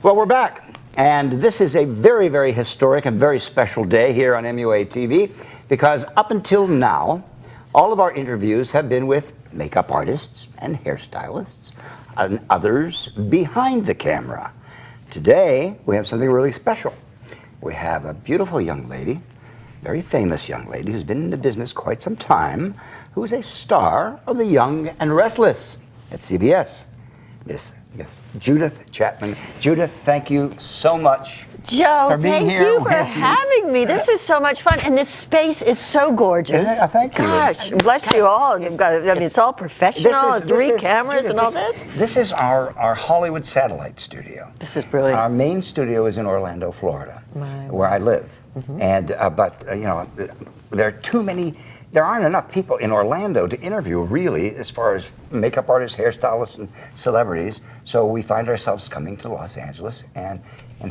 Well, we're back, and this is a very, very historic and very special day here on MUA TV because up until now, all of our interviews have been with makeup artists and hairstylists and others behind the camera. Today, we have something really special. We have a beautiful young lady, very famous young lady who's been in the business quite some time, who is a star of The Young and Restless at CBS. Miss Judith Chapman. Judith, thank you so much Joe, for being thank here. you for having me. This is so much fun, and this space is so gorgeous. Isn't it? Thank you. Gosh, bless you all. You've got, I mean, it's all professional, three cameras Judith, and all this. This is our Hollywood satellite studio. This is brilliant. Our main studio is in Orlando, Florida, where I live. Mm-hmm. And but you know, there aren't enough people in Orlando to interview, really, as far as makeup artists, hairstylists, and celebrities. So we find ourselves coming to Los Angeles, and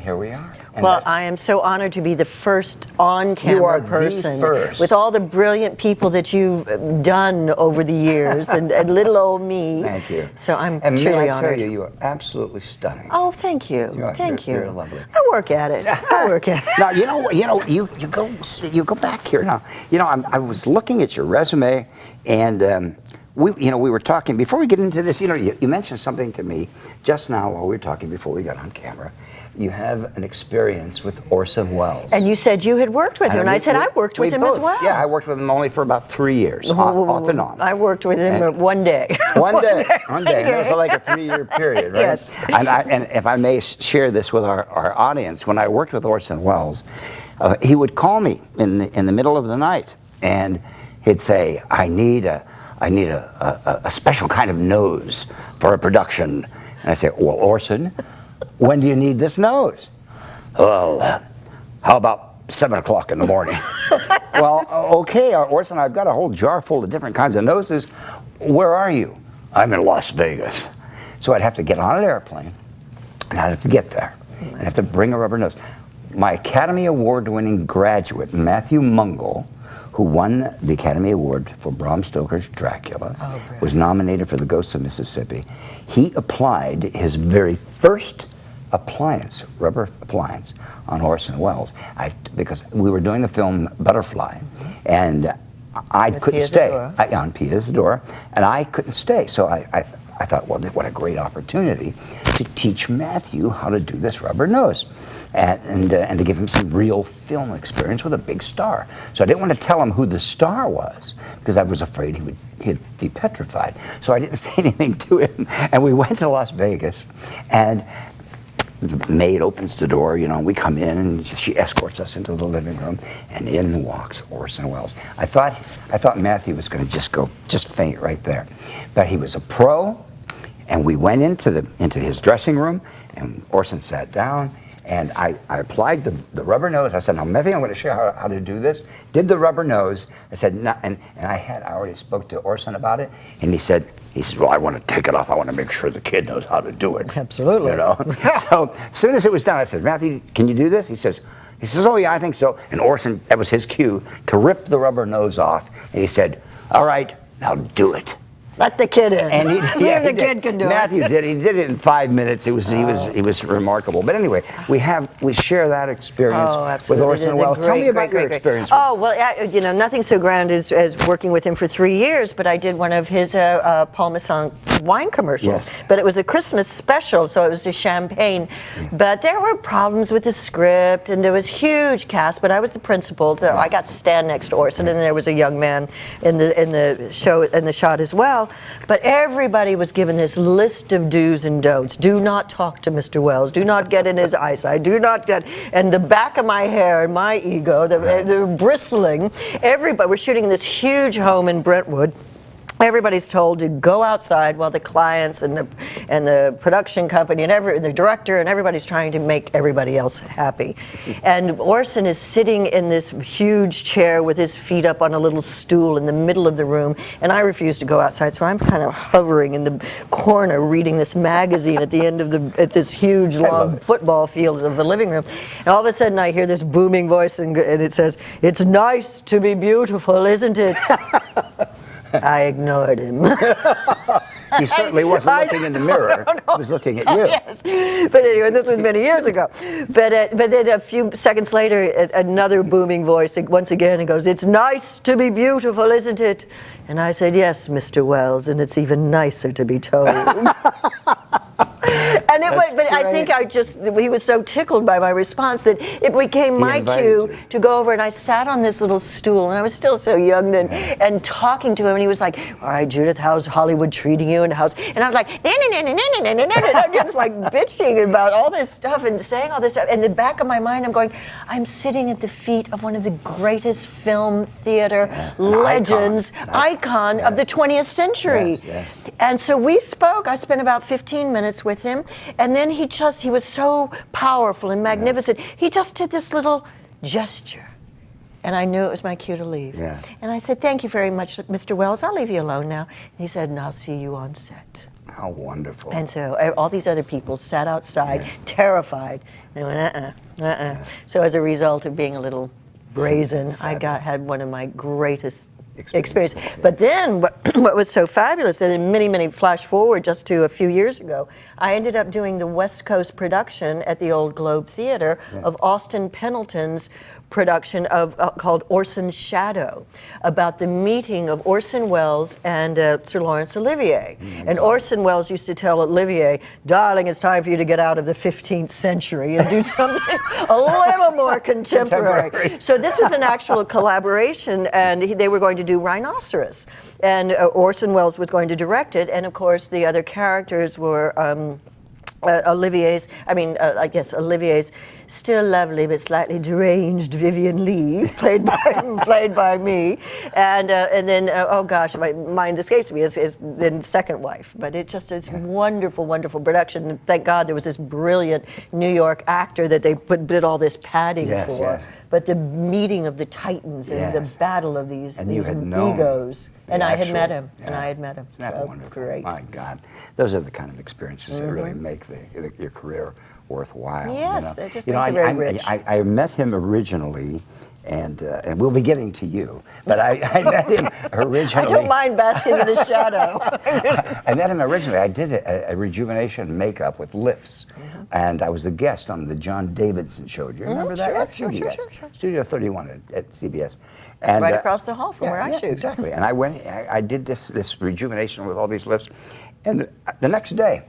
here we are. And well, I am so honored to be the first on-camera person with all the brilliant people that you've done over the years, and little old me. Thank you. So I'm and truly may I honored. tell you, you are absolutely stunning. Oh, thank you. Thank you. You're lovely. I work at it. I work at it. Now you go back here now. You know, I was looking at your resume, and we were talking before we get into this. You know, you mentioned something to me just now while we were talking before we got on camera. You have an experience with Orson Welles. And you said you had worked with him, and I said I worked with him as well. Yeah, I worked with him only for about 3 years, off and on. I worked with him one day. One day. It was like a 3-year period, right? Yes. And if I may share this with our audience, when I worked with Orson Welles, he would call me in the middle of the night, and he'd say, I need a special kind of nose for a production. And I say, well, Orson, when do you need this nose? Well, how about 7 o'clock in the morning? Well, okay, Orson, I've got a whole jar full of different kinds of noses. Where are you? I'm in Las Vegas. So I'd have to get on an airplane, and I'd have to get there. I'd have to bring a rubber nose. My Academy Award-winning graduate, Matthew Mungle, who won the Academy Award for Bram Stoker's Dracula, was nominated for The Ghosts of Mississippi. He applied his very first rubber appliance, on Orson Welles, because we were doing the film Butterfly, and I couldn't stay on Pia Zadora, and I couldn't stay. So I thought, well, what a great opportunity to teach Matthew how to do this rubber nose, and to give him some real film experience with a big star. So I didn't want to tell him who the star was because I was afraid he'd be petrified. So I didn't say anything to him, and we went to Las Vegas, and the maid opens the door, you know, we come in, and she escorts us into the living room, and in walks Orson Welles. I thought Matthew was going to just faint right there, but he was a pro, and we went into his dressing room, and Orson sat down, and I applied the rubber nose. I said, now, Matthew, I'm going to show you how to do this. Did the rubber nose. I said, no, and I already spoke to Orson about it, and he said, well, I want to take it off. I want to make sure the kid knows how to do it. Absolutely. You know? So as soon as it was done, I said, Matthew, can you do this? He says, oh, yeah, I think so. And Orson, that was his cue to rip the rubber nose off. And he said, all right, now do it. Let the kid in. And See if the kid can do it. Matthew did. He did it in 5 minutes. He was remarkable. But anyway, we share that experience with Orson Welles. Tell me about your experience. Oh, well, you know, nothing so grand as working with him for 3 years. But I did one of his Paul Masson wine commercials. Yes. But it was a Christmas special, so it was just champagne. But there were problems with the script, and there was huge cast. But I was the principal, so I got to stand next to Orson, and there was a young man in the show in the shot as well. But everybody was given this list of do's and don'ts. Do not talk to Mr. Welles. Do not get in his eyesight. Do not get. And the back of my hair and my ego, they're bristling. Everybody, we're shooting in this huge home in Brentwood. Everybody's told to go outside while the clients and the production company and the director and everybody's trying to make everybody else happy. And Orson is sitting in this huge chair with his feet up on a little stool in the middle of the room, and I refuse to go outside, so I'm kind of hovering in the corner reading this magazine at the end of this huge long football field of the living room. And all of a sudden I hear this booming voice and it says, "It's nice to be beautiful, isn't it?" I ignored him. He certainly wasn't looking in the mirror. He was looking at you. Yes. But anyway, this was many years ago. But then a few seconds later, another booming voice once again, and goes, "It's nice to be beautiful, isn't it?" And I said, "Yes, Mr. Wells, and it's even nicer to be told." And it was, but I think he was so tickled by my response that it became my cue to go over, and I sat on this little stool, and I was still so young then, and talking to him, and he was like, "All right, Judith, how's Hollywood treating you?" And I was like, just like bitching about all this stuff and saying all this stuff. In the back of my mind, I'm going, I'm sitting at the feet of one of the greatest film theater legends, icon of the 20th century. And so we spoke. I spent about 15 minutes with him, and then he was so powerful and magnificent. He just did this little gesture, and I knew it was my cue to leave. And I said, "Thank you very much, Mr. Wells. I'll leave you alone now." And he said, "And I'll see you on set." How wonderful. And so all these other people sat outside, terrified. They went, So as a result of being a little brazen, I had one of my greatest experience. But then what was so fabulous, and then many flash forward just to a few years ago, I ended up doing the West Coast production at the Old Globe Theater of Austin Pendleton's production called Orson's Shadow, about the meeting of Orson Welles and Sir Laurence Olivier. And Orson Welles used to tell Olivier, "Darling, it's time for you to get out of the 15th century and do something a little more contemporary." So this was an actual collaboration, and they were going to do Rhinoceros. And Orson Welles was going to direct it, and of course the other characters were Olivier's still lovely but slightly deranged Vivian Leigh, played by me, and then oh gosh, my mind escapes me, is then second wife. But it's wonderful production. And thank God there was this brilliant New York actor that they did all this padding for. But the meeting of the titans and the battle of these egos. And I had met him. Isn't that wonderful? Great. My God, those are the kind of experiences that really make your career worthwhile. Yes, it just makes it very rich. I met him originally, and we'll be getting to you, but I met him originally. I don't mind basking in his shadow. I met him originally. I did a rejuvenation makeup with lifts, and I was a guest on the John Davidson show. Do you remember that? Sure. Studio 31 at CBS. And, right across the hall from where I shoot. Exactly. And I went. I did this rejuvenation with all these lifts, and the next day,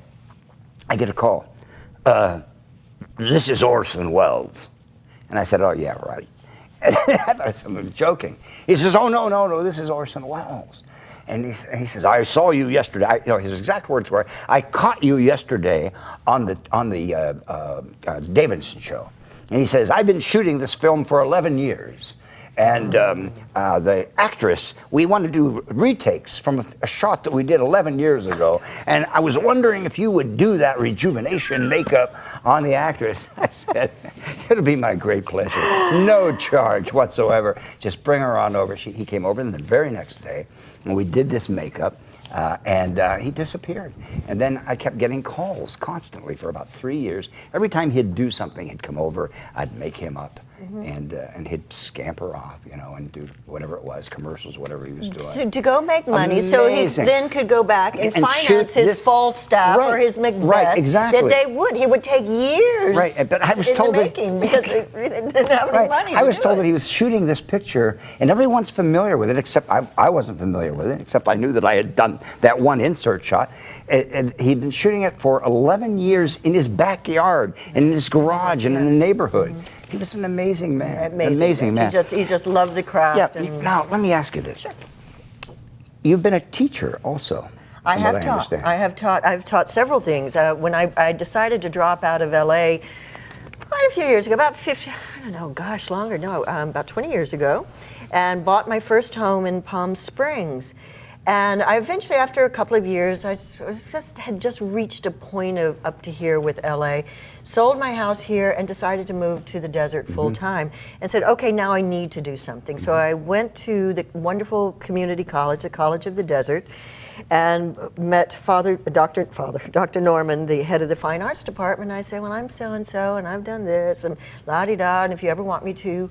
I get a call. This is Orson Welles, and I said, "Oh yeah, right." And I thought someone was joking. He says, "Oh no, this is Orson Welles," and he says, "I saw you yesterday." His exact words were, "I caught you yesterday on the Davidson show," and he says, "I've been shooting this film for 11 years." And the actress, we want to do retakes from a shot that we did 11 years ago. And I was wondering if you would do that rejuvenation makeup on the actress. I said, "It'll be my great pleasure. No charge whatsoever. Just bring her on over." He came over the very next day, and we did this makeup. And he disappeared. And then I kept getting calls constantly for about 3 years. Every time he'd do something, he'd come over, I'd make him up. And he'd scamper off, and do whatever it was, commercials, whatever he was doing. To go make money, so he then could go back and finance his Falstaff or his Macbeth. Right, exactly. He would take years. Right, but I was told because he didn't have any money. I was told that he was shooting this picture, and everyone's familiar with it, except I wasn't familiar with it, except I knew that I had done that one insert shot. And he'd been shooting it for 11 years in his backyard, and in his garage, and in the neighborhood. He was an amazing man. Amazing man. He just loved the craft. Yeah. Now let me ask you this. Sure. You've been a teacher also. I have taught. I've taught several things. When I decided to drop out of LA quite a few years ago, about 20 years ago, and bought my first home in Palm Springs. And I eventually, after a couple of years, had just reached a point of up to here with LA, sold my house here and decided to move to the desert full time, and said, okay, now I need to do something. So I went to the wonderful community college, the College of the Desert, and met Dr. Norman, the head of the fine arts department. I said, well, I'm so-and-so, and I've done this, and la-di-da, and if you ever want me to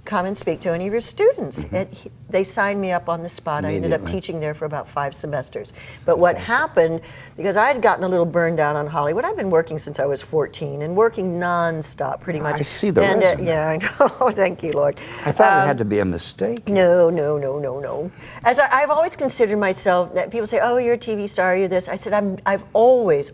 come and speak to any of your students. And they signed me up on the spot. I ended up Immediately. teaching there for about 5 semesters. But what happened, because I had gotten a little burned out on Hollywood, I've been working since I was 14 and working nonstop pretty much. I see the and, resume. yeah, I know. Thank you, Lord. I thought it had to be a mistake. No. As I've always considered myself, that people say, oh, you're a TV star, you're this. I said, I've always,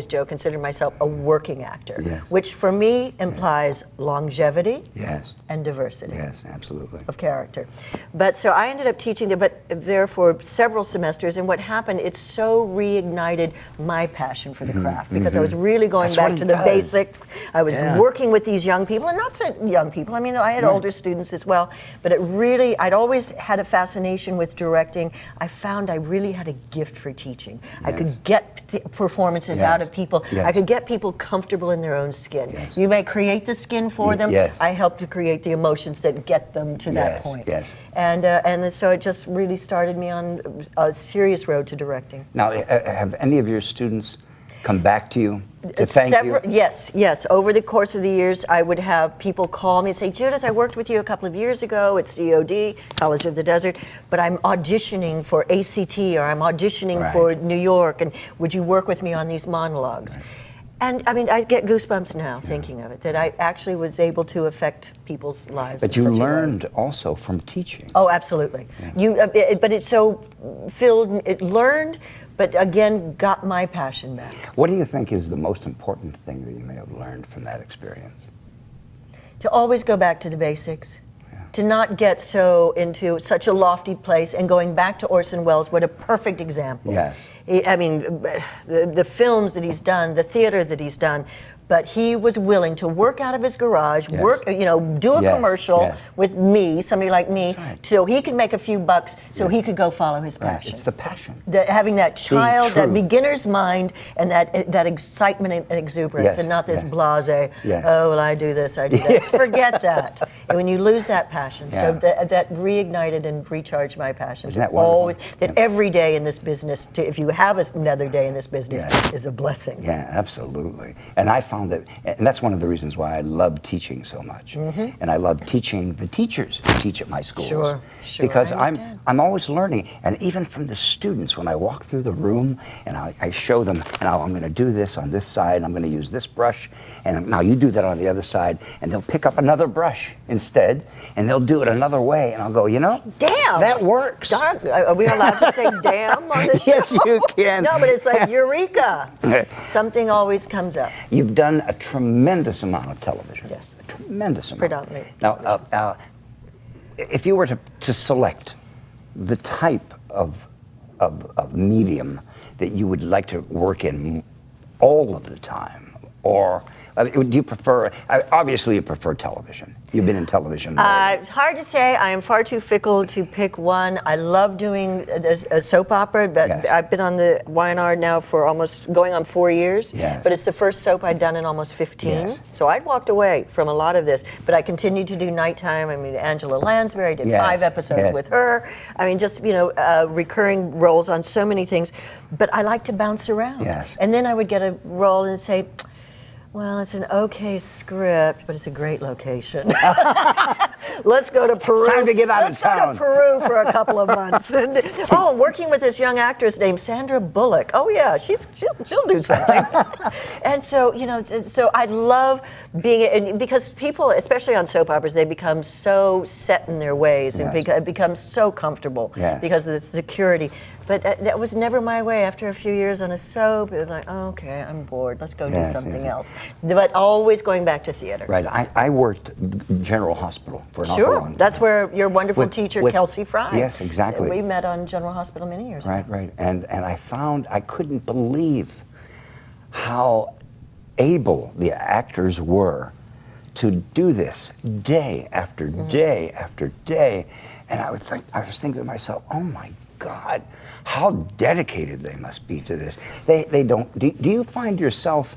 Joe, considered myself a working actor, Yes. which for me implies longevity Yes. and diversity Yes, absolutely. of character. But so I ended up teaching there for several semesters, and what happened, it so reignited my passion for the craft, because I was really going That's what back it to the does. basics. I was Yeah. working with these young people, and not so young people. I mean, I had older students as well, but I'd always had a fascination with directing. I found I really had a gift for teaching. I could get performances out of people. Yes. I could get people comfortable in their own skin. Yes. You may create the skin for them. Yes. I help to create the emotions that get them to that Yes, point. yes. And so it just really started me on a serious road to directing. Now, have any of your students come back to you to thank you? Yes. Over the course of the years, I would have people call me and say, Judith, I worked with you a couple of years ago at COD, College of the Desert, but I'm auditioning for ACT, or I'm auditioning Right. for New York, and would you work with me on these monologues? Right. And I mean, I get goosebumps now thinking of it, that I actually was able to affect people's lives. But in you such a way. learned also from teaching. Oh, absolutely. But it's so it learned, but again, got my passion back. What do you think is the most important thing that you may have learned from that experience? To always go back to the basics. To not get so into such a lofty place, and going back to Orson Welles, what a perfect example. Yes. I mean, the films that he's done, the theater that he's done, but he was willing to work out of his garage, Yes. do a Yes, commercial yes. with me, somebody like me, That's right. so he could make a few bucks, so he could go follow his Right. passion. It's the passion. Having that child, that true. beginner's mind, and that excitement and exuberance, Yes, and not this yes. blasé, Yes. oh, well, I do this, I do that. Forget that. And when you lose that passion, so Yeah. that reignited and recharged my passion. Isn't that wonderful? Always, that Yeah. every day in this business, if you have another day in this business, Yeah. is a blessing. Yeah, absolutely. And I found that, and that's one of the reasons why I love teaching so much. And I love teaching the teachers who teach at my schools. Sure, Because I understand. I'm always learning, and even from the students, when I walk through the room and I show them, and I'm going to do this on this side, I'm going to use this brush, and now you do that on the other side, and they'll pick up another brush instead, and they'll do it another way, and I'll go, Damn! that works. Darn, are we allowed to say damn on this Yes, show? you can. No, but it's like eureka. Something always comes up. You've done a tremendous amount of television. Yes. A tremendous amount. Predominantly. Now, if you were to select the type of medium that you would like to work in all of the time, or do you prefer, obviously you prefer television. You've been in television. It's hard to say. I am far too fickle to pick one. I love doing a soap opera, but Yes. I've been on the YNR now for almost going on 4 years. Yes. But it's the first soap I'd done in almost 15. Yes. So I'd walked away from a lot of this, but I continued to do nighttime. I mean, Angela Lansbury, I did Yes. 5 episodes Yes. with her. I mean, just, recurring roles on so many things. But I like to bounce around. Yes. And then I would get a role and say, well, it's an okay script, but it's a great location. Let's go to Peru. Time to get out of Let's town. go to Peru for a couple of months. And, working with this young actress named Sandra Bullock. Oh yeah, she'll do something. And so so I love being, because people, especially on soap operas, they become so set in their ways and Yes. become so comfortable Yes. because of the security. But that was never my way. After a few years on a soap, it was like, oh, okay, I'm bored. Let's go do Yes, something yes. else. But always going back to theater. Right. I worked General Hospital for an awful Sure. long That's time. where your wonderful With- teacher, with- Kelsey Fry. Yes, exactly. We met on General Hospital many years ago. Right. And I found I couldn't believe how able the actors were to do this day after day after day. And I was thinking to myself, oh my God, how dedicated they must be to this. They don't. Do you find yourself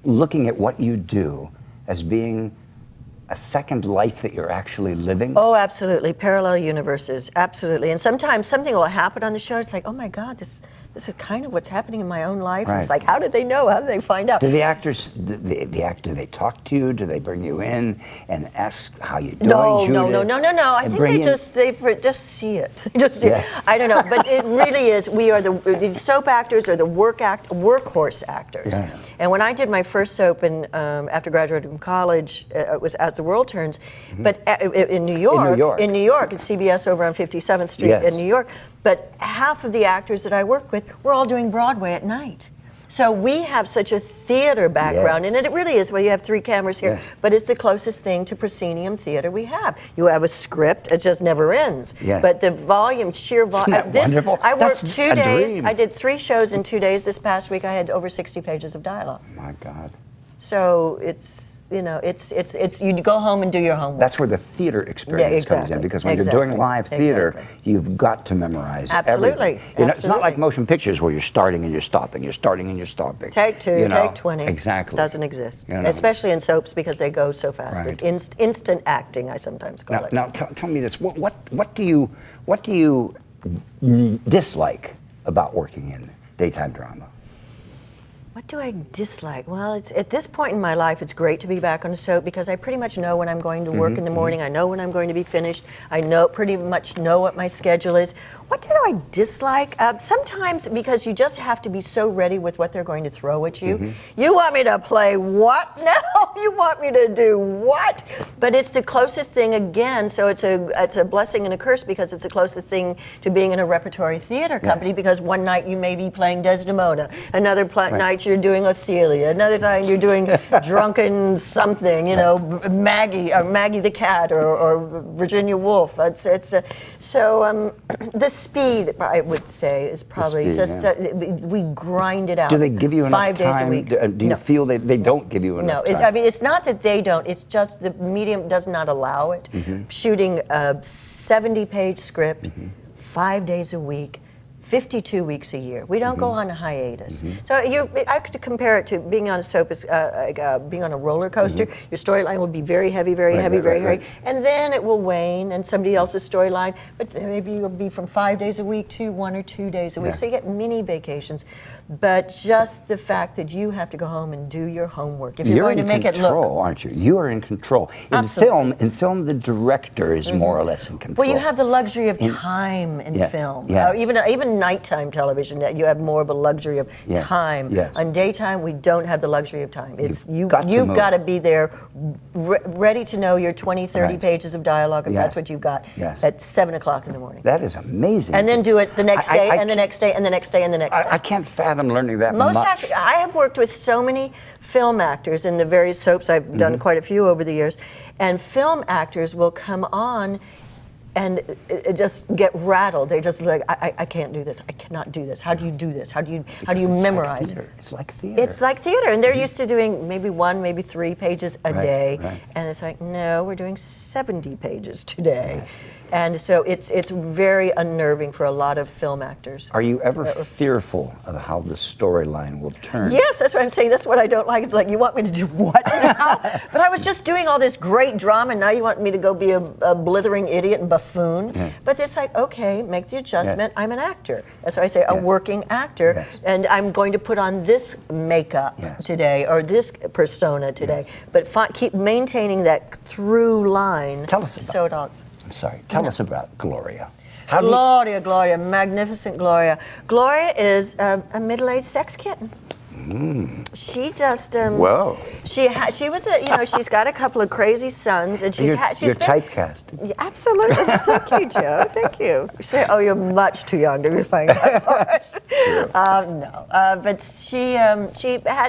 looking at what you do as being a second life that you're actually living? Oh, absolutely. Parallel universes, absolutely. And sometimes something will happen on the show. It's like, oh my God, this this is kind of what's happening in my own life. Right. It's like, how did they know? How did they find out? Do the actors, the actor, they talk to you? Do they bring you in and ask how you doing, No. I And think bring they just see it. Just see it. Yeah. I don't know, but it really is. We are the soap actors, are the workhorse actors. Yeah. And when I did my first soap after graduating from college, it was As the World Turns, but in New York, at CBS over on 57th Street Yes. in New York. But half of the actors that I worked with were all doing Broadway at night. So we have such a theater background, Yes. and it really is. Well, you have 3 cameras here, Yes. but it's the closest thing to proscenium theater we have. You have a script; it just never ends. Yes. But the volume, sheer volume. Isn't that wonderful? I worked That's 2 a days. dream. I did 3 shows in 2 days. This past week, I had over 60 pages of dialogue. My God. So it's you go home and do your homework. That's where the theater experience comes in, because when you're doing live theater, you've got to memorize everything. It's not like motion pictures where you're starting and you're stopping, you're starting and you're stopping. Take 2, take 20. Exactly. Doesn't exist. You know. Especially in soaps because they go so fast. Right. It's instant acting, I sometimes call it. Now tell me this: what do you dislike about working in daytime drama? What do I dislike? Well, it's at this point in my life, it's great to be back on a soap because I pretty much know when I'm going to work in the morning. I know when I'm going to be finished. I pretty much know what my schedule is. What do I dislike? Sometimes because you just have to be so ready with what they're going to throw at you. You want me to play what now? You want me to do what? But it's the closest thing again. So it's a blessing and a curse because it's the closest thing to being in a repertory theater company. Because one night you may be playing Desdemona, another night you're doing Ophelia, another time you're doing drunken something, Maggie or Maggie the cat or Virginia Woolf. So the speed, I would say, is probably we grind it out. Do they give you enough 5 days time? a week? Do you feel they don't give you enough time? No, I mean, it's not that they don't. It's just the medium does not allow it. Shooting a 70-page script, 5 days a week, 52 weeks a year. We don't go on a hiatus. So I have to compare it to being on a soap, being on a roller coaster. Your storyline will be very heavy, very heavy, and then it will wane, and somebody else's storyline, but maybe you'll be from 5 days a week to 1 or 2 days a week. So you get mini vacations. But just the fact that you have to go home and do your homework. If you're going to make it look. You're in control, aren't you? You are in control. In film, the director is more or less in control. Well, you have the luxury of time in film. Yes. Even nighttime television, you have more of a luxury of time. Yes. On daytime, we don't have the luxury of time. You've got to be there, ready to know your 20, 30 pages of dialogue, if that's what you've got, at 7 o'clock in the morning. That is amazing. And then do it the next day, and the next day, and the next day, and the next day. I can't fathom learning that much. I have worked with so many film actors in the various soaps. I've done quite a few over the years, and film actors will come on and just get rattled. They're just like, I can't do this. I cannot do this. How do you do this? How do you memorize it? It's like theater. It's like theater, and they're used to doing maybe 1, maybe 3 pages a day, and it's like, no, we're doing 70 pages today. Yes. And so it's very unnerving for a lot of film actors. Are you ever fearful of how the storyline will turn? Yes, that's what I'm saying. That's what I don't like. It's like, you want me to do what now? But I was just doing all this great drama, and now you want me to go be a blithering idiot and buffoon? Yeah. But it's like, okay, make the adjustment. I'm an actor. That's why I say a working actor, and I'm going to put on this makeup today or this persona today. But keep maintaining that through line. Tell us about so it all. I'm sorry. Tell us about Gloria. Gloria, magnificent Gloria. Gloria is a middle-aged sex kitten. She just whoa. She was she's got a couple of crazy sons, and she's you're typecasted. Absolutely. Thank you, Joe. Thank you. You're much too young to be playing that part. No, but she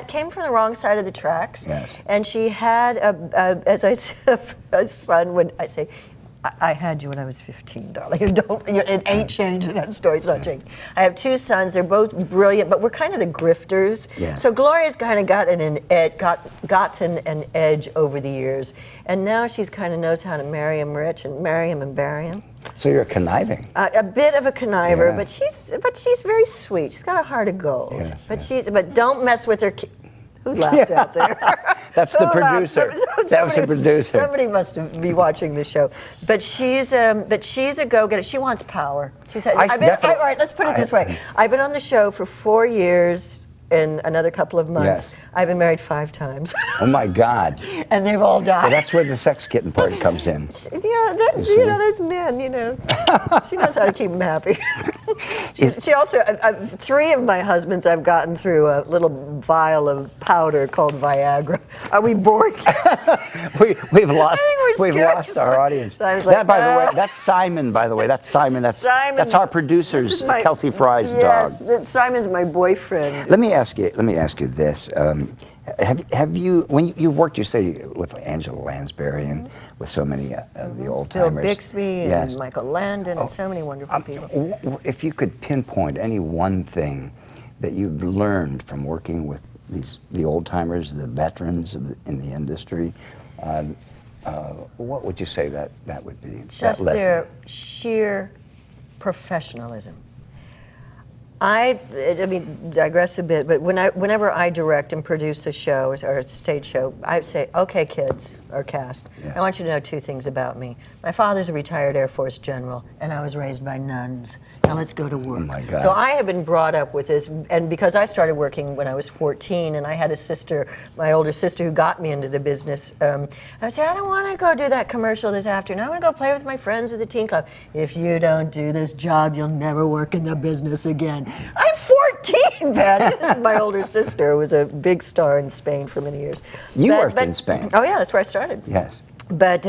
came from the wrong side of the tracks, and she had as I said, a son. When I say, I had you when I was 15, darling. It ain't changed. That story's not changed. I have 2 sons. They're both brilliant, but we're kind of the grifters. Yes. So Gloria's kind of gotten an edge over the years, and now she's kind of knows how to marry him rich and marry him and bury him. So you're conniving. A bit of a conniver, but she's very sweet. She's got a heart of gold. Yes, but don't mess with her. Who laughed out there? That's the Who laughed? producer. That was the producer. Somebody must be watching the show. But she's a go-getter. She wants power. She said, all right, let's put it this way. I've been on the show for 4 years and another couple of months. Yes. I've been married 5 times. Oh my God. And they've all died. Well, that's where the sex kitten part comes in. Those men, she knows how to keep them happy. She also, 3 of my husbands I've gotten through a little vial of powder called Viagra. Are we boring? We've lost our audience. So by the way, that's Simon, by the way. That's Simon. That's our producer's, Kelsey Fry's dog. Yes, Simon's my boyfriend. Let me ask you this. Have you, when you worked, you say, with Angela Lansbury and with so many of the old timers? Bill Bixby and Michael Landon and so many wonderful people. If you could pinpoint any one thing that you've learned from working with the old timers, the veterans in the industry, what would you say that would be? Just their sheer professionalism. I mean, digress a bit, but whenever I direct and produce a show or a stage show, I say, okay, kids or cast, yes. I want you to know 2 things about me. My father's a retired Air Force general, and I was raised by nuns. Now let's go to work. Oh my God. So I have been brought up with this, and because I started working when I was 14, and I had a sister, my older sister, who got me into the business, I would say, I don't want to go do that commercial this afternoon. I want to go play with my friends at the teen club. If you don't do this job, you'll never work in the business again. I'm 14, Patty. This is my older sister, who was a big star in Spain for many years. You worked in Spain. Oh yeah, that's where I started. Yes. But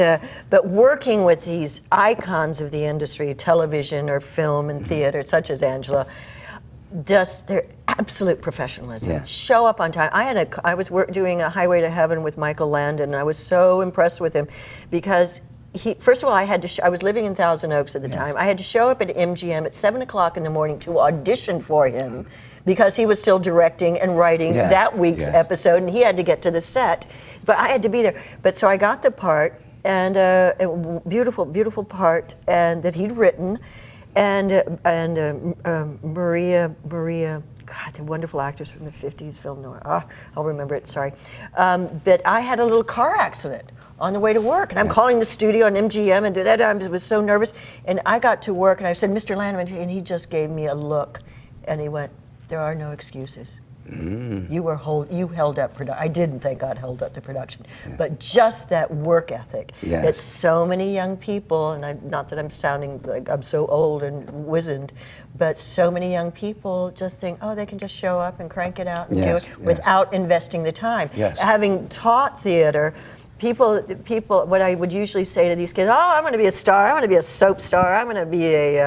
working with these icons of the industry, television or film and theater, such as Angela, just their absolute professionalism. Yes. Show up on time. I was doing a Highway to Heaven with Michael Landon, and I was so impressed with him because first of all, I was living in Thousand Oaks at the time. I had to show up at MGM at 7 o'clock in the morning to audition for him because he was still directing and writing that week's episode, and he had to get to the set. But I had to be there. But so I got the part, and a beautiful, beautiful part, and that he'd written, and Maria, God, the wonderful actress from the 50s film noir. I'll remember it. Sorry. But I had a little car accident on the way to work, and I'm calling the studio on MGM, and I was so nervous. And I got to work, and I said, Mr. Landman, and he just gave me a look, and he went, "There are no excuses. You held up production." I didn't think God held up the production, but just that work ethic that so many young people, and not that I'm sounding like I'm so old and wizened, but so many young people just think, oh, they can just show up and crank it out and do it without investing the time. Having taught theater, People, what I would usually say to these kids, oh, I'm going to be a star, I'm going to be a soap star, I'm going to be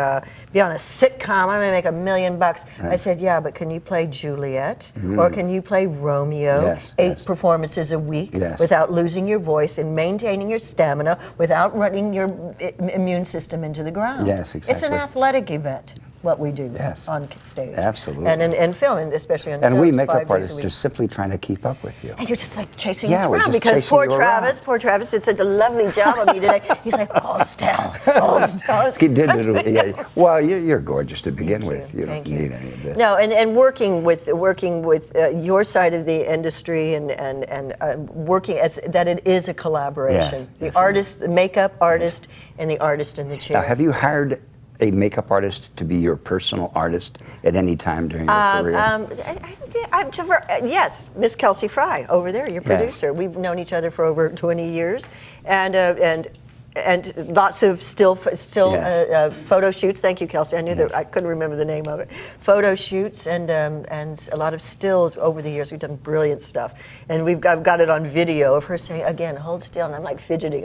on a sitcom, I'm going to make $1 million. Right. I said, yeah, but can you play Juliet? Or can you play Romeo 8 performances a week without losing your voice and maintaining your stamina without running your immune system into the ground? Yes, exactly. It's an athletic event, what we do on stage. Absolutely. And in film, and especially on and soaps, we makeup 5 artists days a are week. simply trying to keep up with you. And you're just like chasing us around just because poor chasing Travis did such a lovely job on me today. He's like, hold still. He did it. Well, you're gorgeous to begin with. You don't need any of this. No, and working with your side of the industry and working as that it is a collaboration. The artist, the makeup artist, and the artist in the chair. Now, have you hired a makeup artist to be your personal artist at any time during your career? Yes, Miss Kelsey Fry over there, your producer. We've known each other for over 20 years, and lots of still photo shoots. Thank you, Kelsey. I knew that I couldn't remember the name of it. Photo shoots and a lot of stills over the years. We've done brilliant stuff, and I've got it on video of her saying again, "Hold still," and I'm like fidgeting.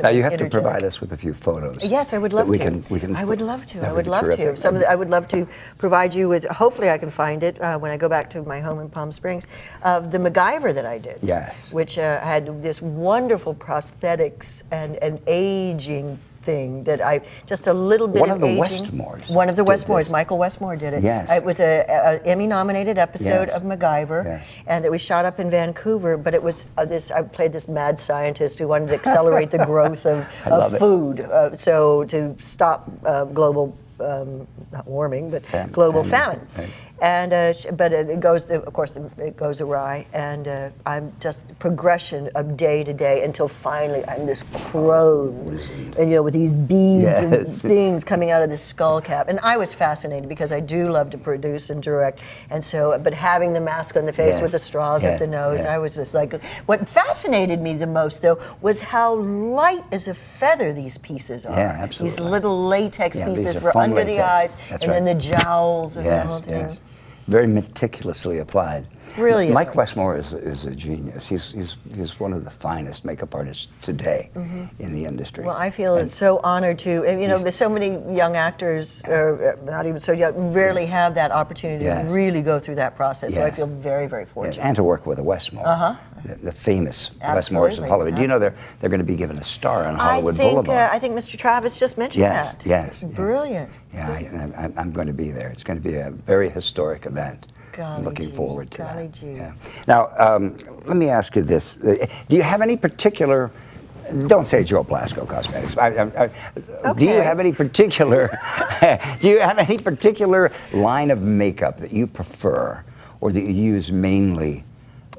Now you have to provide us with a few photos. Yes, I would love to. I would love to. I would love to. I would love to provide you with. Hopefully, I can find it when I go back to my home in Palm Springs. The MacGyver that I did. Yes. Which had this wonderful prosthetics and aging thing that I just a little bit of aging. One of the Westmores. Michael Westmore did it. Yes. It was a Emmy-nominated episode of MacGyver, and that we shot up in Vancouver. But it was I played this mad scientist who wanted to accelerate the growth of food, so to stop global not warming, but global famine. Right. And but it goes, of course, it goes awry, and I'm just progression of day to day until finally I'm this crone, and with these beads and things coming out of the skull cap. And I was fascinated because I do love to produce and direct, and so, but having the mask on the face with the straws at the nose, I was just like, what fascinated me the most though was how light as a feather these pieces are. Yeah, absolutely. These little latex pieces are for under the eyes, That's and right. then the jowls and the whole thing. Yes. Very meticulously applied. Brilliant. Mike Westmore is a genius. He's one of the finest makeup artists today in the industry. Well, I feel so honored to, there's so many young actors, or not even so young, rarely have that opportunity to really go through that process. So I feel very, very fortunate. And to work with a Westmore, the famous Westmores of Hollywood. Do you know they're going to be given a star on Hollywood Boulevard? I think Mr. Travis just mentioned that. Yes. Brilliant. Yeah, I'm going to be there. It's going to be a very historic event. I'm looking forward to that. Yeah. Now, let me ask you this. Do you have any particular, don't say Joe Blasco Cosmetics. Do you have any particular, line of makeup that you prefer or that you use mainly,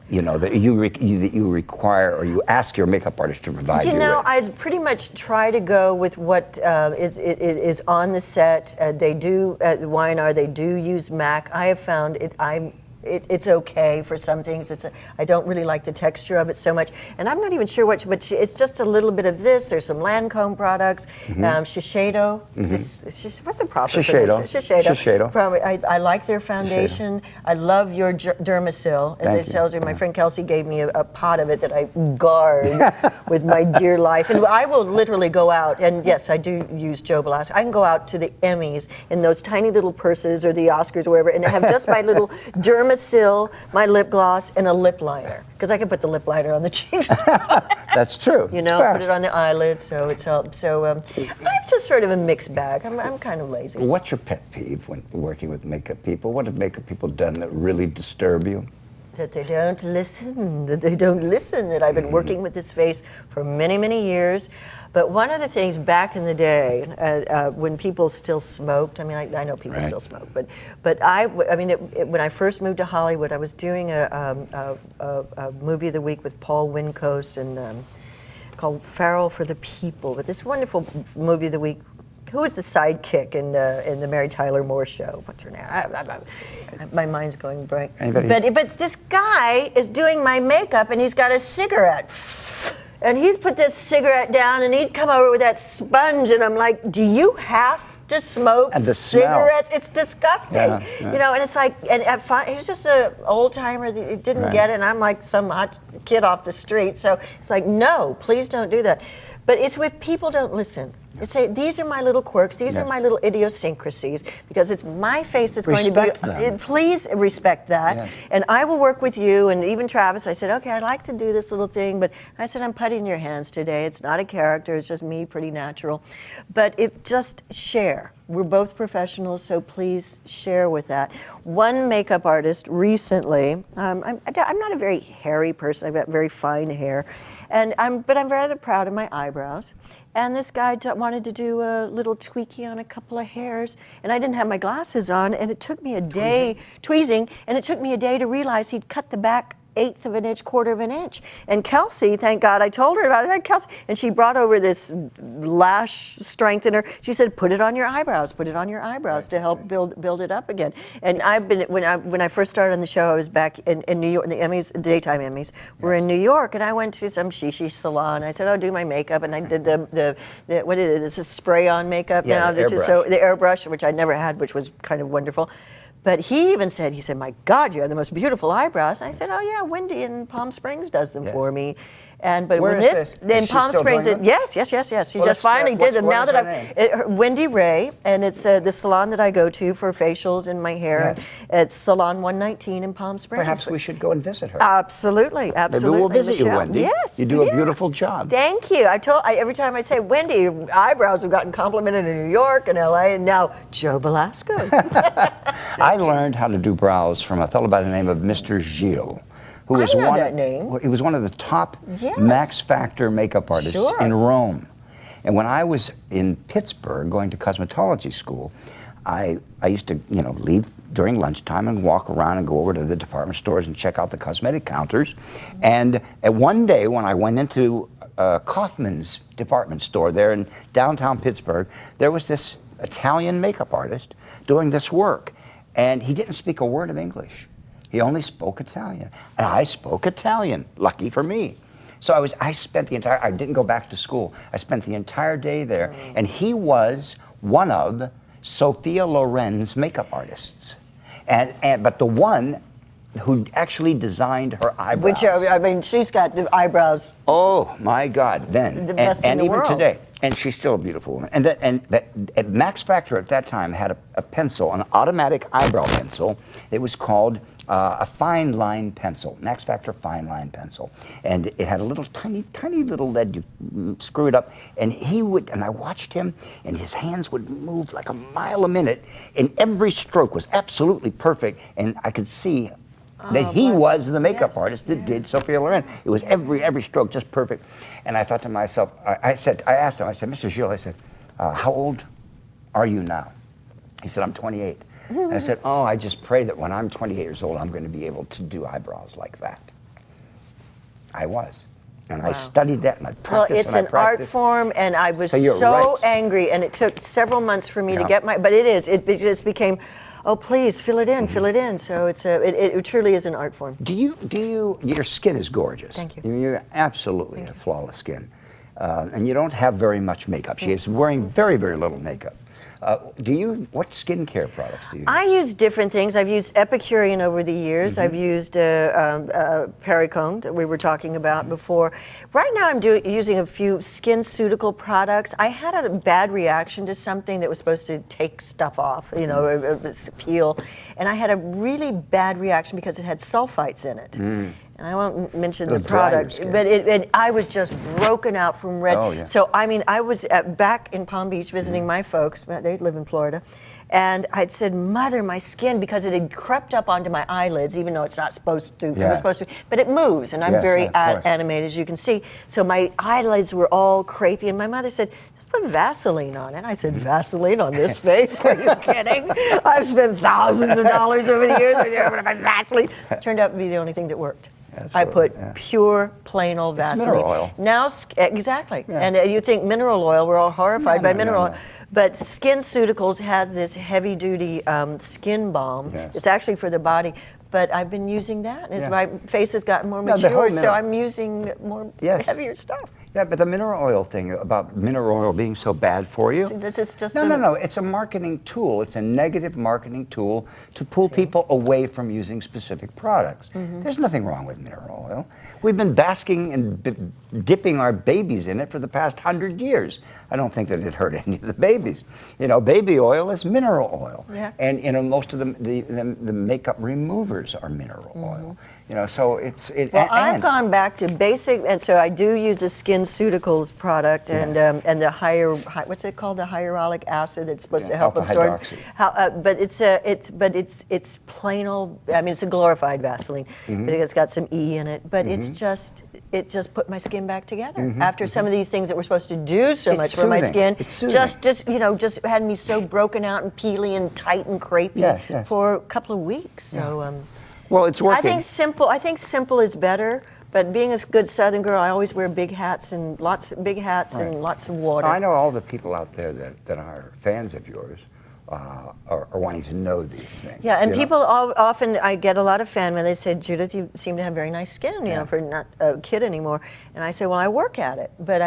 that you require or you ask your makeup artist to provide you with? I pretty much try to go with what is on the set. They do at Y&R. They do use MAC. I have found it's okay for some things. I don't really like the texture of it so much, and I'm not even sure but it's just a little bit of this. There's some Lancome products, Shiseido. What's the proper pronunciation? Shiseido. I like their foundation. I love your Dermasil. As I told you, my friend Kelsey gave me a pot of it that I guard with my dear life, and I will literally go out. And yes, I do use Joe Blasco. I can go out to the Emmys in those tiny little purses or the Oscars or wherever, and have just my little Dermasil, my lip gloss, and a lip liner, because I can put the lip liner on the cheeks. That's true. Put it on the eyelids, so it's helped. So I'm just sort of a mixed bag. I'm kind of lazy. What's your pet peeve when working with makeup people? What have makeup people done that really disturb you? That they don't listen, that I've been working with this face for many, many years. But one of the things back in the day, when people still smoked, I know people still smoke, but when I first moved to Hollywood, I was doing a movie of the week with Paul Winkos and called Farrell for the People, but this wonderful movie of the week. Who was the sidekick in the Mary Tyler Moore show? What's her name? My mind's going blank. But this guy is doing my makeup, and he's got a cigarette. And he'd put this cigarette down, and he'd come over with that sponge, and I'm like, do you have to smoke cigarettes? It's disgusting. And it's like, he was just an old timer that didn't get it, and I'm like some hot kid off the street. So it's like, no, please don't do that. But it's with people don't listen. They say, these are my little quirks, these are my little idiosyncrasies, because it's my face that's going to be, please respect that. Yes. And I will work with you, and even Travis, I said, okay, I'd like to do this little thing, but I said, I'm putting your hands today. It's not a character, it's just me, pretty natural. But just share. We're both professionals, so please share with that. One makeup artist recently, I'm not a very hairy person, I've got very fine hair, but I'm rather proud of my eyebrows. And this guy wanted to do a little tweaky on a couple of hairs, and I didn't have my glasses on, and it took me a day, tweezing, and it took me a day to realize he'd cut the back 1/8 of an inch, 1/4 of an inch. And Kelsey, thank God I told her about it, Kelsey, and she brought over this lash strengthener. She said, put it on your eyebrows, to help build it up again. And I've been, when I first started on the show, I was back in New York, the Emmys, the daytime Emmys, were in New York, and I went to some shishi salon. I said, do my makeup, and I did the what is it, it's a spray-on makeup now, the airbrush, which I never had, which was kind of wonderful. But he even said, my God, you have the most beautiful eyebrows. And I said, oh yeah, Wendy in Palm Springs does them for me. But where when is this? in Palm Springs, yes. She just finally did them. Now that Wendy Ray, and it's the salon that I go to for facials and my hair. Yeah. It's Salon 119 in Palm Springs. Perhaps we should go and visit her. Absolutely. Maybe we'll visit you, Wendy. Yes, you do a beautiful job. Thank you. Every time I say, Wendy, your eyebrows have gotten complimented in New York and LA, and now Joe Blasco. I learned how to do brows from a fellow by the name of Mr. Gilles. Who was that name. He was one of the top Max Factor makeup artists in Rome. And when I was in Pittsburgh going to cosmetology school, I used to, leave during lunchtime and walk around and go over to the department stores and check out the cosmetic counters. And one day when I went into Kaufman's department store there in downtown Pittsburgh, there was this Italian makeup artist doing this work. And he didn't speak a word of English. He only spoke Italian. And I spoke Italian, lucky for me. So I spent I didn't go back to school. I spent the entire day there. And he was one of Sophia Loren's makeup artists. But the one who actually designed her eyebrows. Which, she's got the eyebrows. Oh my God! Then the best in the even world. Today, and she's still a beautiful woman. And Max Factor at that time had a pencil, an automatic eyebrow pencil. It was called a fine line pencil, Max Factor fine line pencil, and it had a little tiny little lead. You screw it up, and I watched him, and his hands would move like a mile a minute, and every stroke was absolutely perfect, and I could see that he was the makeup artist that did Sophia Loren. It was every stroke just perfect. And I thought to myself, I asked him, I said, Mr. Gilles, I said, how old are you now? He said, I'm 28. And I said, oh, I just pray that when I'm 28 years old, I'm going to be able to do eyebrows like that. I was. And I studied that, and I practiced. Well, it's an art form, and I was so angry, and it took several months for me to get but it just became, oh, please, fill it in. So it truly is an art form. Your skin is gorgeous. Thank you. You're absolutely a flawless skin. And you don't have very much makeup. She is wearing very, very little makeup. What skincare products do you use? I use different things. I've used Epicurean over the years. I've used Perricone that we were talking about before. Right now I'm using a few SkinCeutical products. I had a bad reaction to something that was supposed to take stuff off, peel. And I had a really bad reaction because it had sulfites in it. And I won't mention the product, but I was just broken out from red. Oh, yeah. So, I was back in Palm Beach visiting my folks. They live in Florida. And I'd said, Mother, my skin, because it had crept up onto my eyelids, even though it's not supposed to. It was supposed to, but it moves, and I'm very animated, as you can see. So my eyelids were all crepey, and my mother said, just put Vaseline on it. I said, Vaseline on this face? Are you kidding? I've spent thousands of dollars over the years with Vaseline. Turned out to be the only thing that worked. I put pure, plain old Vaseline. It's mineral oil. Now, exactly. Yeah. And you think mineral oil, we're all horrified by mineral oil. But SkinCeuticals has this heavy-duty skin balm. It's actually for the body. But I've been using that as my face has gotten more mature, so I'm using more heavier stuff. Yeah, but the mineral oil thing about mineral oil being so bad for you. See, this is just no. It's a marketing tool. It's a negative marketing tool to pull people away from using specific products. There's nothing wrong with mineral oil. We've been basking and dipping our babies in it for the past 100 years. I don't think that it hurt any of the babies. Baby oil is mineral oil, and most of the makeup removers are mineral oil. So it's I've gone back to basic, and so I do use a SkinCeuticals product, and the what's it called, the hyaluronic acid that's supposed to help absorb. But it's plain old. I mean, it's a glorified Vaseline, but it's got some E in it. But it just put my skin back together after some of these things that were supposed to do so much for my skin. Just had me so broken out and peely and tight and crepey for a couple of weeks. So. Well, it's working. I think simple is better. But being a good Southern girl, I always wear big hats and lots of water. I know all the people out there that are fans of yours are wanting to know these things. Yeah, and people often, I get a lot of fan mail. They say, Judith, you seem to have very nice skin, for not a kid anymore. And I say, well, I work at it. But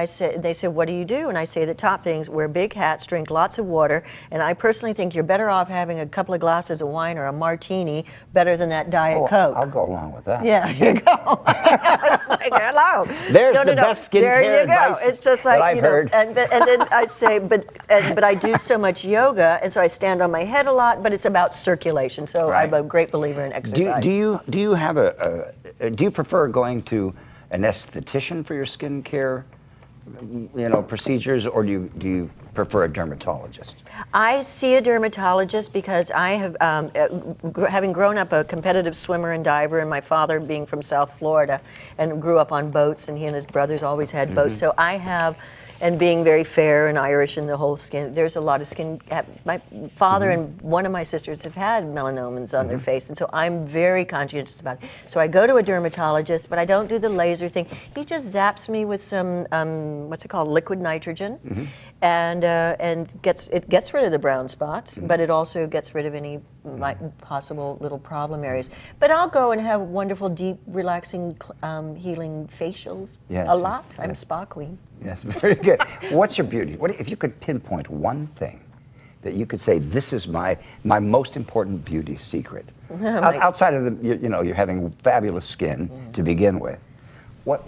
they say, what do you do? And I say the top things: wear big hats, drink lots of water. And I personally think you're better off having a couple of glasses of wine or a martini better than that Diet Coke. I'll go along with that. Yeah, you go. It's like, hello. There's the best skincare advice it's just like, that I've heard. And then I'd say, but I do so much yoga, and so I stand on my head a lot, but it's about circulation. So I'm a great believer in exercise. Do you have do you prefer going to an esthetician for your skincare procedures, or do you prefer a dermatologist? I see a dermatologist because I have, having grown up a competitive swimmer and diver, and my father being from South Florida and grew up on boats, and he and his brothers always had boats. So I have, and being very fair and Irish and the whole skin, there's a lot of skin. My father and one of my sisters have had melanomas on their face, and so I'm very conscientious about it. So I go to a dermatologist, but I don't do the laser thing. He just zaps me with some, what's it called, liquid nitrogen, and it gets rid of the brown spots, but it also gets rid of any possible little problem areas. But I'll go and have wonderful, deep, relaxing, healing facials. Yes, a lot. yes. I'm spa queen. Yes, very good. What's your beauty? If you could pinpoint one thing that you could say, this is my most important beauty secret, outside of you're having fabulous skin to begin with. What?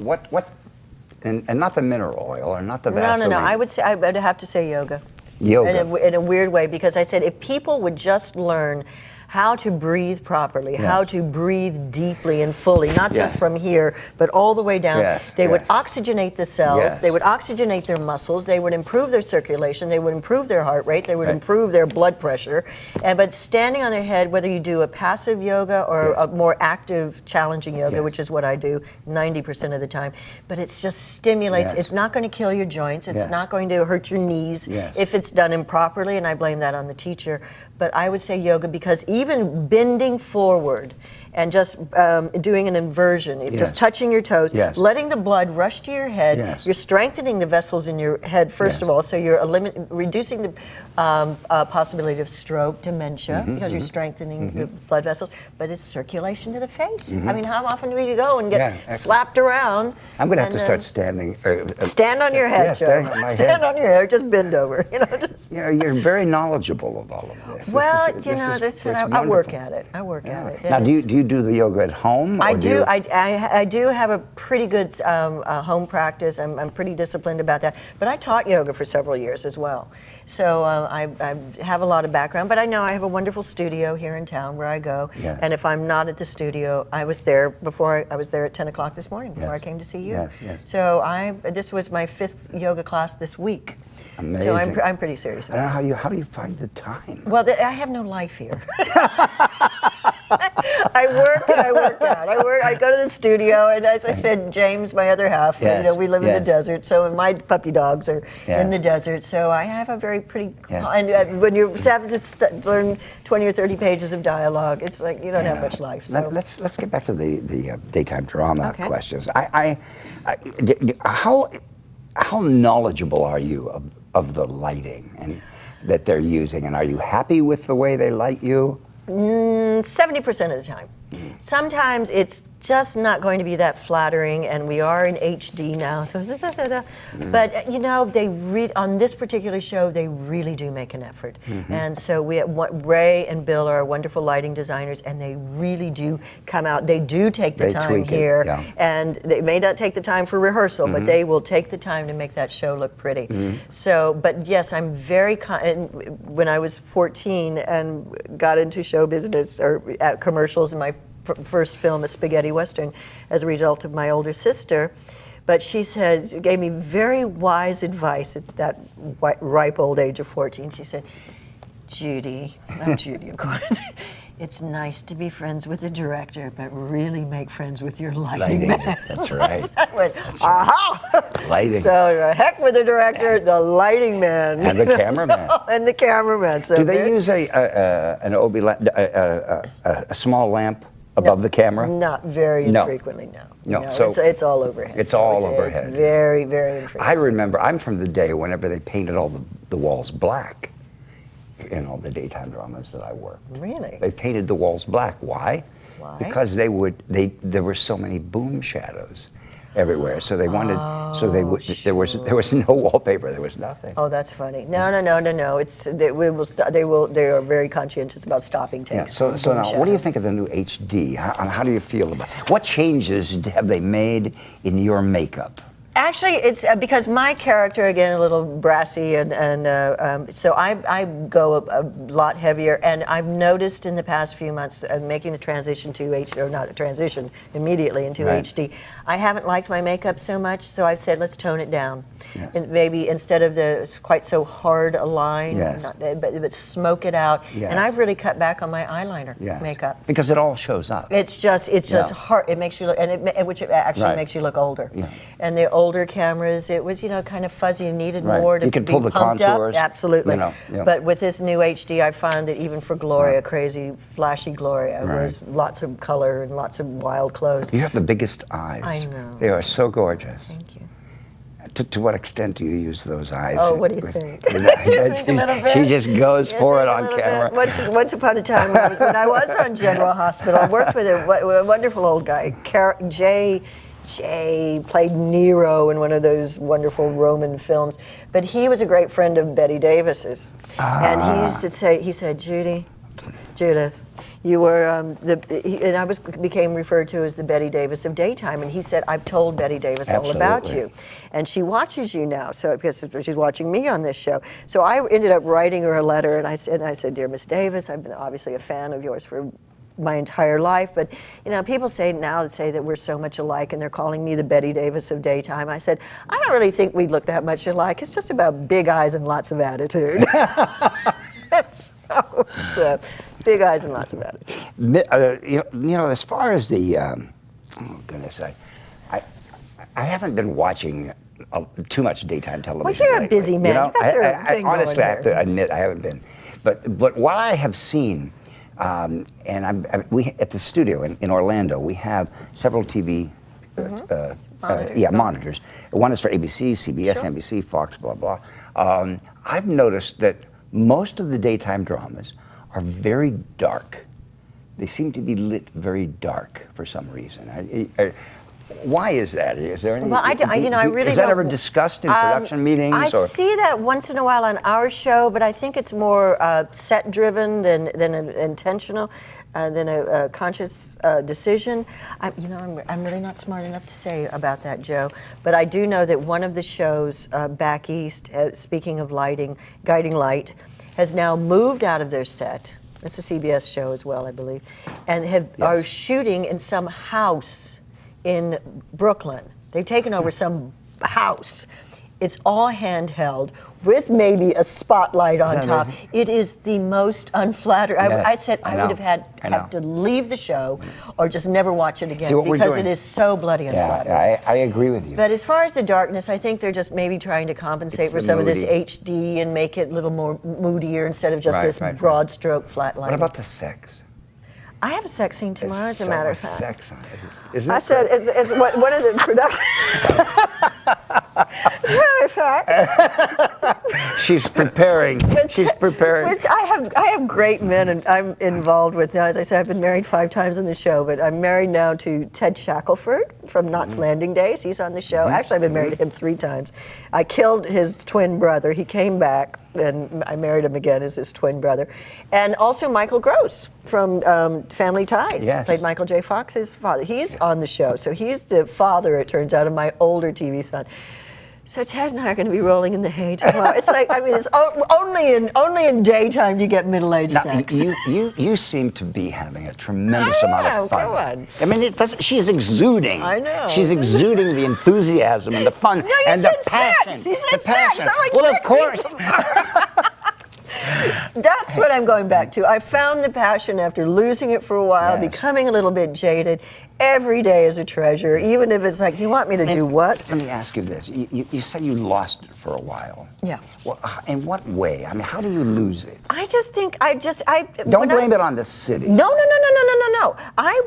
And not the mineral oil or not the Vaseline. No. I would have to say yoga. Yoga. In a weird way, because I said if people would just learn how to breathe properly, how to breathe deeply and fully, not just from here, but all the way down. They would oxygenate the cells, they would oxygenate their muscles, they would improve their circulation, they would improve their heart rate, they would improve their blood pressure. But standing on their head, whether you do a passive yoga or a more active, challenging yoga, which is what I do 90% of the time, but it just stimulates, it's not going to kill your joints, it's not going to hurt your knees if it's done improperly, and I blame that on the teacher. But I would say yoga, because even bending forward and just doing an inversion, just touching your toes, letting the blood rush to your head, you're strengthening the vessels in your head, first of all, so you're reducing the possibility of stroke, dementia, because you're strengthening the blood vessels, but it's circulation to the face. I mean, how often do we go and get slapped around? I'm going to have to start standing. Stand on your head, Joe. Stand on your head, just bend over. You're very knowledgeable of all of this. Well, I work at it. I work at it. Now, do you do the yoga at home? I do. I do have a pretty good home practice. I'm pretty disciplined about that. But I taught yoga for several years as well. So I have a lot of background. But I know I have a wonderful studio here in town where I go. And if I'm not at the studio, I was there before. I was there at 10 o'clock this morning before I came to see you. So this was my 5th yoga class this week. Amazing. So I'm pretty serious about it. How do you find the time? Well, I have no life here. I work and I work out. I go to the studio, and as I said, James, my other half, we live in the desert, so my puppy dogs are in the desert. So I have a very pretty, and when you have to learn 20 or 30 pages of dialogue, it's like you don't have much life. So. Let's get back to the daytime drama questions. How knowledgeable are you of the lighting and that they're using, and are you happy with the way they light you? 70% of the time. Sometimes it's just not going to be that flattering, and we are in HD now. So but they on this particular show, they really do make an effort. And so Ray and Bill are wonderful lighting designers, and they really do come out. They do take the time here, and they may not take the time for rehearsal, but they will take the time to make that show look pretty. So, but yes, I'm very. When I was 14 and got into show business or commercials in my first film, a spaghetti western, as a result of my older sister. But she gave me very wise advice at that ripe old age of 14. She said, Judy, I'm Judy, of course, it's nice to be friends with the director, but really make friends with your lighting man. That's right. I went, aha! Lighting. So heck with the director, the lighting man. And the cameraman. And the cameraman. So do they use an OB lamp, a small lamp above the camera? Not very infrequently, no. So it's all overhead. It's all overhead. It's very, very infrequent. I remember, I'm from the day whenever they painted all the walls black in all the daytime dramas that I worked. Really? They painted the walls black. Why? Because there were so many boom shadows everywhere. So they wanted, there was no wallpaper, there was nothing. Oh, that's funny. No. They are very conscientious about stopping takes. So now, what do you think of the new HD? How do you feel about it? What changes have they made in your makeup? Actually, it's because my character, again, a little brassy, and so I go a lot heavier, and I've noticed in the past few months, making the transition to HD, or not a transition, immediately into HD, I haven't liked my makeup so much, so I've said, let's tone it down. Yes. and maybe instead of the quite so hard a line, Yes. but smoke it out. Yes. And I've really cut back on my eyeliner Yes. makeup. Because it all shows up. It's just hard. It makes you look, which actually Right. makes you look older. Yeah. And the older cameras, it was kind of fuzzy and needed Right. more to You could be pull the pumped contours, up. Absolutely. yeah. But with this new HD, I find that even for Gloria, Right. crazy, flashy Gloria, Right. wears lots of color and lots of wild clothes. You have the biggest eyes. I know. They are so gorgeous. Thank you. To what extent do you use those eyes? Oh, what do you think? You know, Think a little bit? she just goes Yeah, for think it a on little camera. bit. Once upon a time, when I was on General Hospital, I worked with a wonderful old guy, Jay played Nero in one of those wonderful Roman films, but he was a great friend of Betty Davis's, and he used to say, he said, Judith, you were and I became referred to as the Betty Davis of daytime, and he said, I've told Betty Davis all about Absolutely. you, and she watches you now, so because she's watching me on this show. So I ended up writing her a letter, and I said, dear Miss Davis, I've been obviously a fan of yours for my entire life, but people say that we're so much alike, and they're calling me the Betty Davis of daytime. I said, I don't really think we look that much alike. It's just about big eyes and lots of attitude. So, big eyes and lots of attitude. As far as the, oh goodness, I haven't been watching too much daytime television. Well, you're a lately. busy man. You got your thing honestly, going I have here. to admit, I haven't been. But what I have seen, and we at the studio in Orlando, we have several TV. Monitors. One is for ABC, CBS, Sure. NBC, Fox, blah blah. I've noticed that most of the daytime dramas are very dark. They seem to be lit very dark for some reason. Why is that? Is there any? Well, I really is that don't- ever discussed in production meetings? I or? see that once in a while on our show, but I think it's more set-driven than intentional, than a conscious decision. I'm really not smart enough to say about that, Joe, but I do know that one of the shows back east, speaking of lighting, Guiding Light, has now moved out of their set. It's a CBS show as well, I believe, and are shooting in some house in Brooklyn. They've taken over some house. It's all handheld with maybe a spotlight on Isn't that top. amazing? It is the most unflattering. Yes, I said I I would know. have I know. to leave the show or just never watch it again See, what we're because doing- it is so bloody unflattering. I agree with you. But as far as the darkness, I think they're just maybe trying to compensate It's for the some of this moody. HD and make it a little more moodier instead of just Right, this right, right. broad stroke flat line. What about the sex? I have a sex scene tomorrow, There's as a so matter much of fact. sex on it. Isn't I it said, great? as one of the production. As a matter of fact, She's preparing. She's preparing. I have great men, and I'm involved with now. As I said, I've been married 5 times on the show, but I'm married now to Ted Shackelford from Knots Landing Days. He's on the show. Actually, I've been married to him 3 times. I killed his twin brother. He came back, and I married him again as his twin brother. And also Michael Gross from Family Ties. Yes. Played Michael J. Fox's father. He's on the show. So he's the father, it turns out, of my older TV son. So Ted and I are going to be rolling in the hay tomorrow. It's like, it's only in daytime do you get middle-aged Now, sex. you seem to be having a tremendous I amount am, of fun. come on. I mean, she's exuding. I know. She's exuding the enthusiasm and the fun No, you and said the passion. sex. You the said sex. passion. I'm like, Well, of sex. course. That's what I'm going back to. I found the passion after losing it for a while, Yes. becoming a little bit jaded. Every day is a treasure, even if it's like, you want me to do what? Let me ask you this. You said you lost it for a while. Yeah. Well, in what way? I mean, how do you lose it? I just think, Don't blame it on the city. No.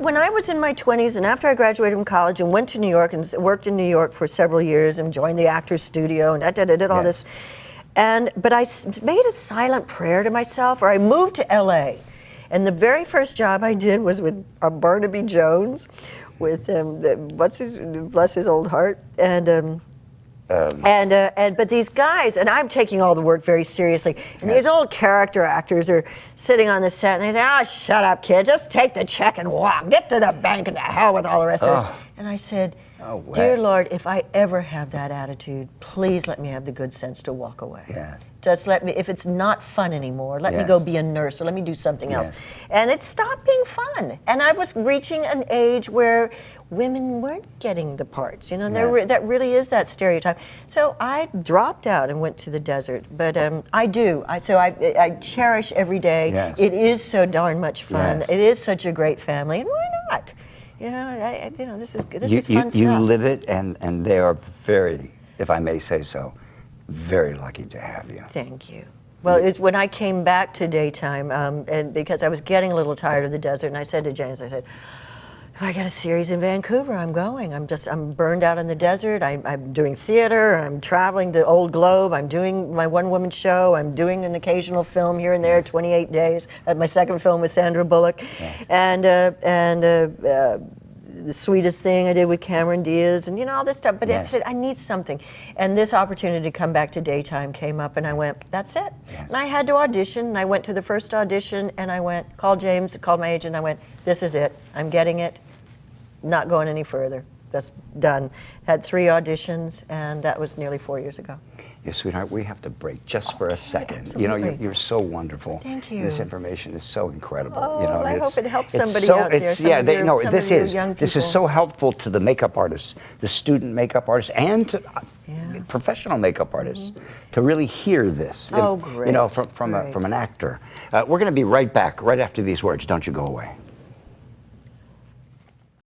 When I was in my 20s and after I graduated from college and went to New York and worked in New York for several years and joined the Actors Studio and I did all Yes. this. But I made a silent prayer to myself, or I moved to LA. And the very first job I did was with Barnaby Jones, with bless his old heart, but these guys, and I'm taking all the work very seriously, and these old character actors are sitting on the set, and they say, "Oh, shut up, kid, just take the check and walk, get to the bank and the hell with all the rest of it." And I said, No way. "Dear Lord, if I ever have that attitude, please let me have the good sense to walk away. Yes. Just let me, if it's not fun anymore, let me Yes. go be a nurse or let me do something else." Yes. And it stopped being fun. And I was reaching an age where women weren't getting the parts. You know, Yes. that really is that stereotype. So I dropped out and went to the desert. But I do. I cherish every day. Yes. It is so darn much fun. Yes. It is such a great family, and why not? You know, this is fun stuff. You live it, and they are very, if I may say so, very lucky to have you. Thank you. Well, it's when I came back to daytime, and because I was getting a little tired of the desert, and I said to James, I said, if I get a series in Vancouver, I'm going. I'm burned out in the desert. I'm doing theater. I'm traveling the old globe. I'm doing my one-woman show. I'm doing an occasional film here and there, 28 days. My second film with Sandra Bullock. Yes. And the sweetest thing I did with Cameron Diaz, and all this stuff. But Yes. I said, I need something. And this opportunity to come back to daytime came up, and I went, that's it. Yes. And I had to audition, and I went to the first audition, and I went, called James, called my agent, I went, this is it. I'm getting it. Not going any further. That's done. Had 3 auditions, and that was nearly 4 years ago. Yeah, sweetheart, we have to break just for a second. absolutely. You're so wonderful. Thank you. This information is so incredible. Oh, I hope it helps it's somebody so, out there, it's- some yeah, of they, your- no, some this of your is young this is people. so helpful to the makeup artists, the student makeup artists, and to professional makeup artists to really hear this. Oh, from great. an actor. We're going to be right back right after these words. Don't you go away.